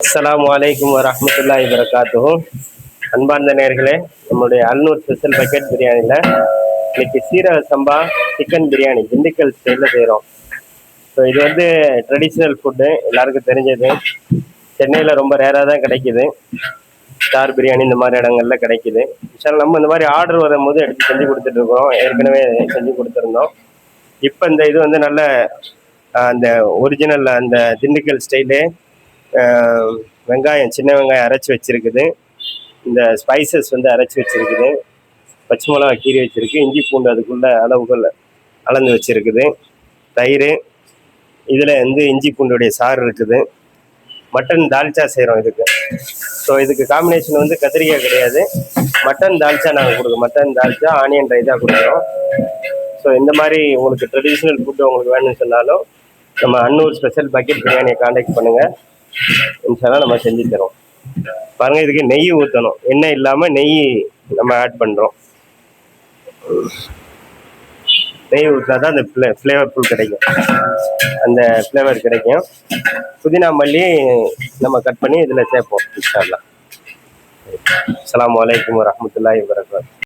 அஸ்ஸலாமு அலைக்கும் வரஹ்மத்துல்லாஹி வபரகாத்துஹு. அன்பார்ந்த நேயர்களே, நம்முடைய அல்நூர் ஸ்பெஷல் பக்கெட் பிரியாணியில் இன்னைக்கு சீரக சம்பா சிக்கன் பிரியாணி திண்டுக்கல் ஸ்டைலில் செய்கிறோம். ஸோ இது வந்து ட்ரெடிஷ்னல் ஃபுட்டு, எல்லாருக்கும் தெரிஞ்சது. சென்னையில் ரொம்ப ரேராக தான் கிடைக்குது. ஸ்டார் பிரியாணி இந்த மாதிரி இடங்கள்ல கிடைக்குது. சார் நம்ம இந்த மாதிரி ஆர்டர் வரும்போது எடுத்து செஞ்சு கொடுத்துட்ருக்கோம். ஏற்கனவே செஞ்சு கொடுத்துருந்தோம். இப்போ இந்த இது வந்து நல்ல அந்த ஒரிஜினல் அந்த திண்டுக்கல் ஸ்டைலு வெங்காயம், சின்ன வெங்காயம் அரைச்சி வச்சிருக்குது. இந்த ஸ்பைசஸ் வந்து அரைச்சி வச்சிருக்குது. பச்சை மிளகா கீரி வச்சிருக்கு. இஞ்சி பூண்டு அதுக்குள்ள அளவுகள் அளந்து வச்சிருக்குது. தயிர், இதில் வந்து இஞ்சி பூண்டுடைய சாறு இருக்குது. மட்டன் தால்ச்சா செய்கிறோம் இதுக்கு. ஸோ இதுக்கு காம்பினேஷன் வந்து கத்திரிக்காய் கிடையாது, மட்டன் தால்ச்சா நாங்கள் கொடுக்குறோம். மட்டன் தால்ச்சா ஆனியன் ரைத்தா கொடுக்குறோம். ஸோ இந்த மாதிரி உங்களுக்கு ட்ரெடிஷ்னல் ஃபுட்டு உங்களுக்கு வேணும்னு சொன்னாலும் நம்ம அன்னூர் ஸ்பெஷல் பக்கெட் பிரியாணியை காண்டாக்ட் பண்ணுங்கள். இன்ஷால்லா நம்ம செஞ்சு தரோம். பாருங்கள், இதுக்கு நெய் ஊற்றணும். எண்ணெய் இல்லாமல் நெய் நம்ம ஆட் பண்ணுறோம். நெய் ஊற்றினா தான் அந்த ஃப்ளேவர்ஃபுல் கிடைக்கும், அந்த ஃப்ளேவர் கிடைக்கும். புதினா மல்லி நம்ம கட் பண்ணி இதில் சேர்ப்போம் இன்ஷால்லா. அஸ்ஸலாமு அலைக்கும் வரஹ்மத்துல்லாஹி வபரகாத்துஹு.